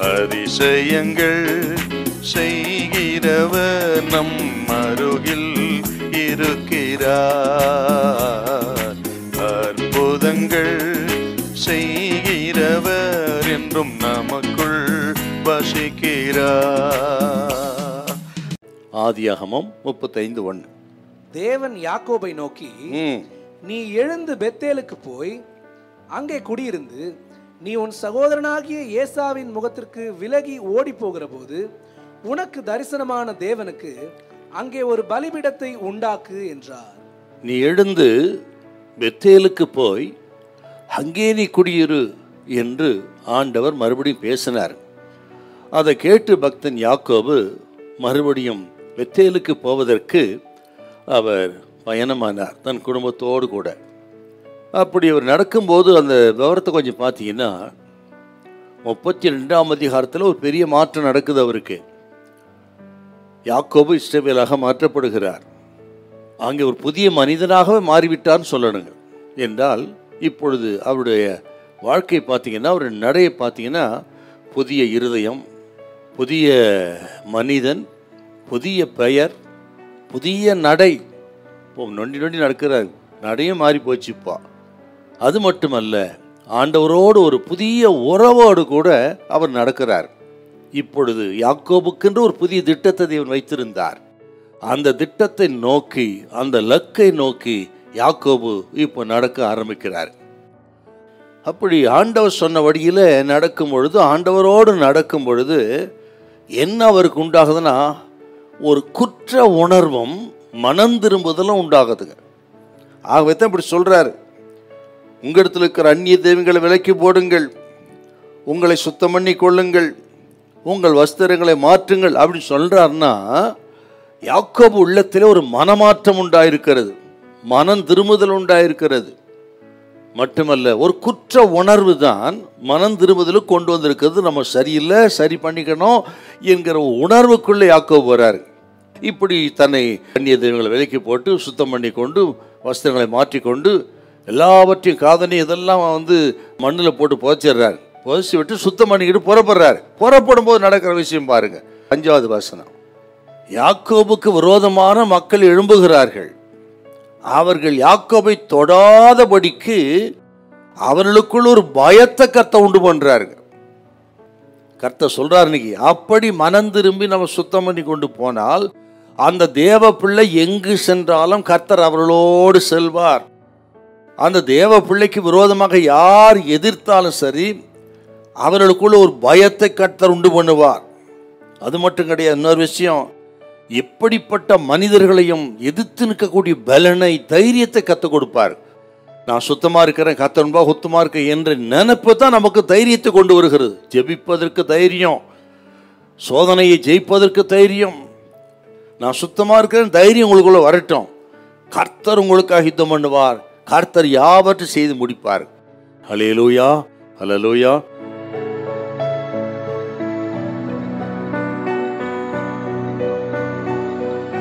அதிசயங்கள் செய்கிறவர் நம் அருகில் இருக்கிறார். அற்புதங்கள் செய்கிறவர் என்றும் நமக்குள் வசிக்கிறார். ஆதியாகமம் 35:1. தேவன் யாக்கோபை நோக்கி, நீ எழுந்து பெத்தேலுக்கு போய் அங்கே குடியிருந்து நீ உன் சகோதரனாகிய ஏசாவின் முகத்திற்கு விலகி ஓடி போகிற போது உனக்கு தரிசனமான தேவனுக்கு அங்கே ஒரு பலிபீடத்தை உண்டாக்கு என்றார். நீ எழுந்து பெத்தேலுக்கு போய் அங்கே நீ குடியிரு என்று ஆண்டவர் மறுபடியும் பேசினார். அதை கேட்டு பக்தன் யாக்கோபு மறுபடியும் பெத்தேலுக்கு போவதற்கு அவர் பயணமானார் தன் குடும்பத்தோடு கூட. அப்படி அவர் நடக்கும்போது அந்த விவரத்தை கொஞ்சம் பார்த்தீங்கன்னா 32ஆம் அதிகாரத்தில் ஒரு பெரிய மாற்றம் நடக்குது அவருக்கு. யாக்கோபு இஸ்ரவேலாக மாற்றப்படுகிறார். அங்கே ஒரு புதிய மனிதனாகவே மாறிவிட்டார்னு சொல்லணுங்க. என்றால் இப்பொழுது அவருடைய வாழ்க்கை பார்த்தீங்கன்னா, ஒரு நடையை பார்த்தீங்கன்னா, புதிய இருதயம், புதிய மனிதன், புதிய பெயர், புதிய நடை. நொண்டி நொண்டி நடக்கிறார், நடையும் மாறி போச்சுப்பா. அது மட்டுமல்ல, ஆண்டவரோடு ஒரு புதிய உறவோடு கூட அவர் நடக்கிறார். இப்பொழுது யாக்கோபுக்கென்று ஒரு புதிய திட்டத்தை தேவன் வைத்திருந்தார். அந்த திட்டத்தை நோக்கி, அந்த லக்கை நோக்கி யாக்கோபு இப்போ நடக்க ஆரம்பிக்கிறார். அப்படி ஆண்டவர் சொன்ன வழியில் நடக்கும் பொழுது, ஆண்டவரோடு நடக்கும் பொழுது என்ன அவருக்கு உண்டாகுதுன்னா, ஒரு குற்ற உணர்வும் மனம் திரும்புதலும் உண்டாகுதுங்க. ஆகவே தான் இப்படி சொல்றாரு, உங்களிடத்தில் இருக்கிற அந்நிய தெய்வங்களை விலக்கி போடுங்கள், உங்களை சுத்தம் பண்ணி கொள்ளுங்கள், உங்கள் வஸ்திரங்களை மாற்றுங்கள் அப்படின்னு சொல்றாருன்னா, யாக்கோபு உள்ளத்தில் ஒரு மனமாற்றம் உண்டாயிருக்கிறது, மனம் திரும்புதல் உண்டாயிருக்கிறது. மட்டுமல்ல, ஒரு குற்ற உணர்வு தான் மனம் திரும்புதலுக்கு கொண்டு வந்திருக்கிறது. நம்ம சரியில்லை, சரி பண்ணிக்கணும் என்கிற உணர்வுக்குள்ளே யாக்கோபு வராரு. இப்படி தன்னை அந்நிய தெய்வங்களை விலக்கி போட்டு சுத்தம் பண்ணி கொண்டு வஸ்திரங்களை மாற்றிக்கொண்டு எல்லாவற்றையும் காதணி இதெல்லாம் மண்ணில் போட்டு புதைச்சிடுறாரு. புதைச்சி விட்டு சுத்தம் பண்ணிக்கிட்டு புறப்படுறாரு. புறப்படும் போது நடக்கிற விஷயம் பாருங்க. 5வது வசனம். யாக்கோபுக்கு விரோதமான மக்கள் எழும்புகிறார்கள். அவர்கள் யாக்கோபை தொடாதபடிக்கு அவர்களுக்குள் ஒரு பயத்தை கர்த்தர் உண்டு பண்றாருங்க. கர்த்தர் சொல்றாரு, இன்னைக்கு அப்படி மனம் திரும்பி நம்ம சுத்தம் பண்ணி கொண்டு போனால் அந்த தேவ பிள்ளை எங்கு சென்றாலும் கர்த்தர் அவர்களோடு செல்வார். அந்த தேவ பிள்ளைக்கு விரோதமாக யார் எதிர்த்தாலும் சரி, அவர்களுக்குள்ள ஒரு பயத்தை கர்த்தர் உண்டு பண்ணுவார். அது மட்டும் கிடையாது, இன்னொரு விஷயம், எப்படிப்பட்ட மனிதர்களையும் எதிர்த்து நிற்கக்கூடிய பலனை, தைரியத்தை கற்றுக் கொடுப்பார். நான் சுத்தமாக இருக்கிறேன், கத்தன்பா சுத்தமாக இருக்கேன் என்ற நினைப்பு தான் நமக்கு தைரியத்தை கொண்டு வருகிறது. ஜெபிப்பதற்கு தைரியம், சோதனையை ஜெயிப்பதற்கு தைரியம். நான் சுத்தமாக இருக்கிறேன் தைரியம் உங்களுக்குள்ள வரட்டும். கர்த்தர் உங்களுக்காக யுத்தம் பண்ணுவார், கர்த்தர் யாவற்றையும் செய்து முடிப்பார். ஹல்லேலூயா, ஹல்லேலூயா.